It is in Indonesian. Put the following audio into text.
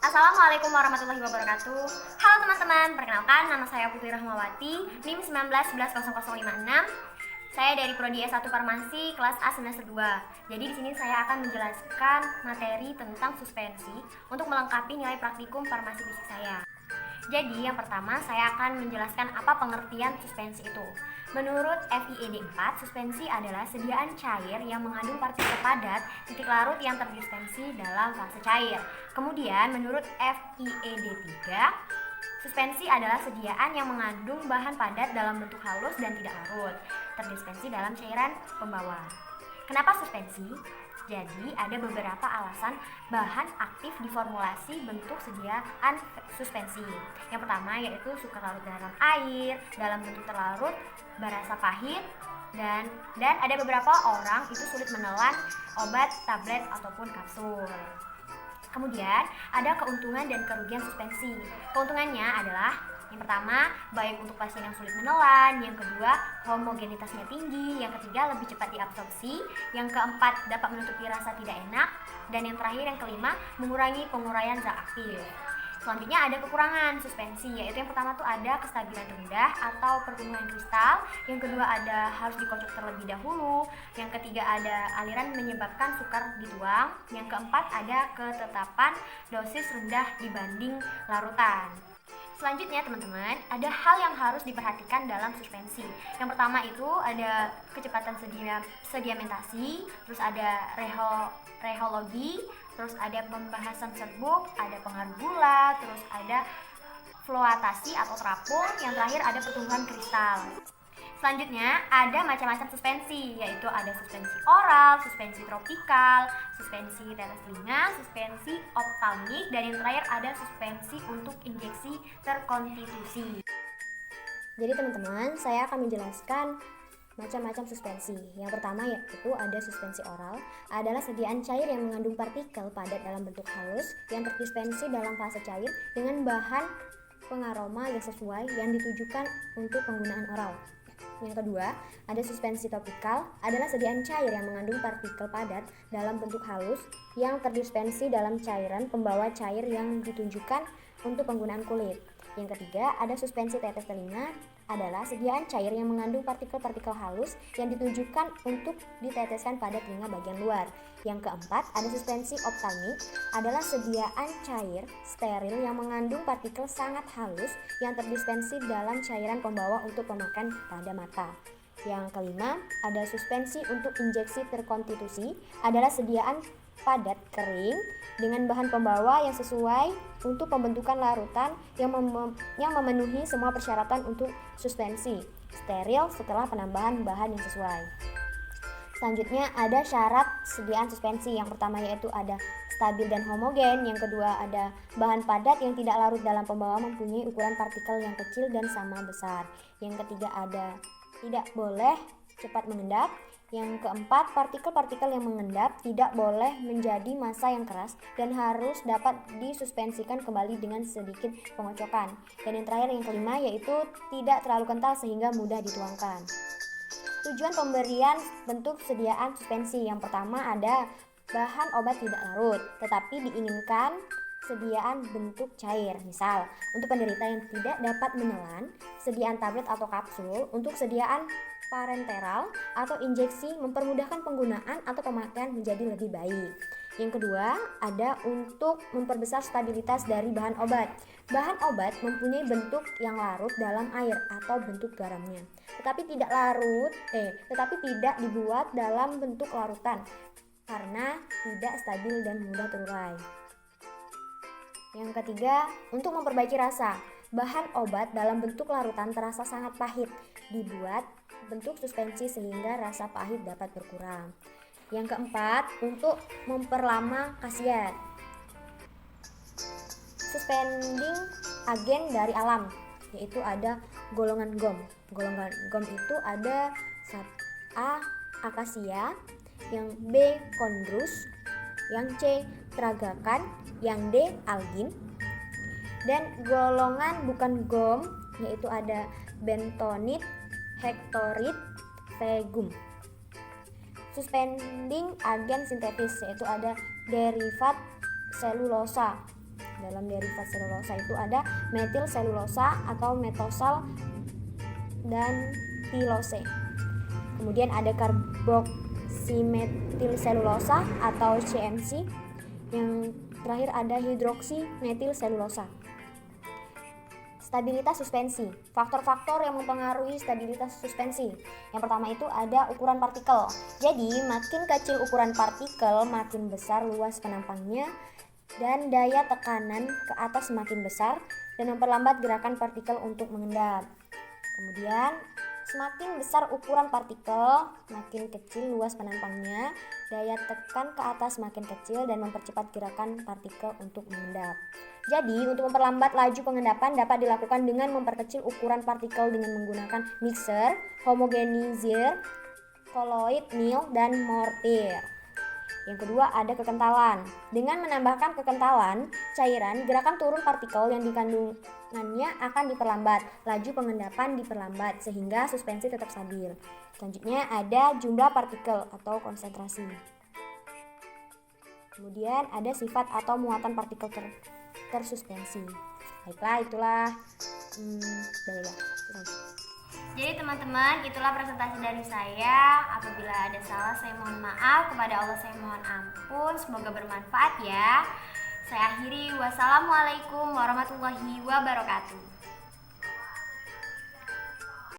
Assalamualaikum warahmatullahi wabarakatuh. Halo teman-teman, perkenalkan nama saya Putri Rahmawati, NIM 19110056. Saya dari Prodi S1 Farmasi kelas A semester 2. Jadi di sini saya akan menjelaskan materi tentang suspensi untuk melengkapi nilai praktikum farmasi fisik saya. Jadi yang pertama saya akan menjelaskan apa pengertian suspensi itu. Menurut FIED 4, suspensi adalah sediaan cair yang mengandung partikel padat titik larut yang terdispensi dalam fase cair. Kemudian menurut FIED 3, suspensi adalah sediaan yang mengandung bahan padat dalam bentuk halus dan tidak larut, terdispensi dalam cairan pembawa. Kenapa suspensi? Jadi ada beberapa alasan bahan aktif diformulasi bentuk sediaan suspensi. Yang pertama yaitu suka larut dalam air, dalam bentuk terlarut, berasa pahit, dan ada beberapa orang itu sulit menelan obat, tablet, ataupun kapsul. Kemudian ada keuntungan dan kerugian suspensi. Keuntungannya adalah yang pertama, baik untuk pasien yang sulit menelan, yang kedua, homogenitasnya tinggi, yang ketiga, lebih cepat diabsorpsi, yang keempat, dapat menutupi rasa tidak enak, dan yang terakhir, yang kelima, mengurangi penguraian zat aktif. Selanjutnya ada kekurangan suspensi, yaitu yang pertama tuh ada kestabilan rendah atau pertumbuhan kristal, yang kedua ada harus dikocok terlebih dahulu, yang ketiga ada aliran menyebabkan sukar dituang, yang keempat ada ketetapan dosis rendah dibanding larutan. Selanjutnya teman-teman, ada hal yang harus diperhatikan dalam suspensi. Yang pertama itu ada kecepatan sedimentasi, terus ada rheologi, terus ada pembahasan serbuk, ada pengaruh gula, terus ada floatasi atau terapung, yang terakhir ada pertumbuhan kristal. Selanjutnya ada macam-macam suspensi, yaitu ada suspensi oral, suspensi tropikal, suspensi tetes telinga, suspensi optalmik, dan yang terakhir ada suspensi untuk injeksi terkonstitusi. Jadi teman-teman, saya akan menjelaskan macam-macam suspensi. Yang pertama yaitu ada suspensi oral, adalah sediaan cair yang mengandung partikel padat dalam bentuk halus yang terdispensi dalam fase cair dengan bahan pengaroma yang sesuai yang ditujukan untuk penggunaan oral. Yang kedua, ada suspensi topikal, adalah sediaan cair yang mengandung partikel padat dalam bentuk halus yang terdispensi dalam cairan pembawa cair yang ditunjukkan untuk penggunaan kulit. Yang ketiga, ada suspensi tetes telinga, adalah sediaan cair yang mengandung partikel-partikel halus yang ditujukan untuk diteteskan pada telinga bagian luar. Yang keempat, ada suspensi optalmik, adalah sediaan cair steril yang mengandung partikel sangat halus yang terdispensi dalam cairan pembawa untuk pemakaian pada mata. Yang kelima, ada suspensi untuk injeksi terkonstitusi, adalah sediaan padat kering dengan bahan pembawa yang sesuai untuk pembentukan larutan yang memenuhi semua persyaratan untuk suspensi, steril setelah penambahan bahan yang sesuai. Selanjutnya ada syarat sediaan suspensi. Yang pertama yaitu ada stabil dan homogen, yang kedua ada bahan padat yang tidak larut dalam pembawa mempunyai ukuran partikel yang kecil dan sama besar, yang ketiga ada tidak boleh cepat mengendap, yang keempat partikel-partikel yang mengendap tidak boleh menjadi massa yang keras dan harus dapat disuspensikan kembali dengan sedikit pengocokan, dan yang terakhir yang kelima yaitu tidak terlalu kental sehingga mudah dituangkan. Tujuan pemberian bentuk sediaan suspensi. Yang pertama ada bahan obat tidak larut, tetapi diinginkan sediaan bentuk cair. Misal, untuk penderita yang tidak dapat menelan, sediaan tablet atau kapsul. Untuk sediaan parenteral atau injeksi mempermudahkan penggunaan atau pemakaian menjadi lebih baik. Yang kedua, ada untuk memperbesar stabilitas dari bahan obat. Bahan obat mempunyai bentuk yang larut dalam air atau bentuk garamnya, tetapi tetapi tidak dibuat dalam bentuk larutan karena tidak stabil dan mudah terurai. Yang ketiga, untuk memperbaiki rasa. Bahan obat dalam bentuk larutan terasa sangat pahit, dibuat bentuk suspensi sehingga rasa pahit dapat berkurang. Yang keempat, untuk memperlama khasiat. Suspending agen dari alam, yaitu ada golongan gom. Golongan gom itu ada A. akasia, yang B. kondrus, yang C. tragakan, yang D. algin. Dan golongan bukan gom yaitu ada bentonit, hektorit, vegum. Suspending agen sintetis yaitu ada derivat selulosa, Dalam derivat selulosa itu ada metil selulosa atau metosal dan tilose. Kemudian ada karboksimetil selulosa atau CMC. Yang terakhir ada hidroksi metil selulosa. Stabilitas suspensi. Faktor-faktor yang mempengaruhi stabilitas suspensi. Yang pertama itu ada ukuran partikel. Jadi, makin kecil ukuran partikel, makin besar luas penampangnya dan daya tekanan ke atas semakin besar dan memperlambat gerakan partikel untuk mengendap. Kemudian, semakin besar ukuran partikel, makin kecil luas penampangnya, daya tekan ke atas semakin kecil dan mempercepat gerakan partikel untuk mengendap. Jadi, untuk memperlambat laju pengendapan dapat dilakukan dengan memperkecil ukuran partikel dengan menggunakan mixer, homogenizer, colloid mill, dan mortir. Yang kedua ada kekentalan. Dengan menambahkan kekentalan cairan, gerakan turun partikel yang dikandungannya akan diperlambat, laju pengendapan diperlambat sehingga suspensi tetap stabil. Selanjutnya ada jumlah partikel atau konsentrasi. Kemudian ada sifat atau muatan partikel tersuspensi. Baiklah, itulah Jadi teman-teman, itulah presentasi dari saya. Apabila ada salah, saya mohon maaf. Kepada Allah saya mohon ampun. Semoga bermanfaat ya. Saya akhiri. Wassalamualaikum warahmatullahi wabarakatuh.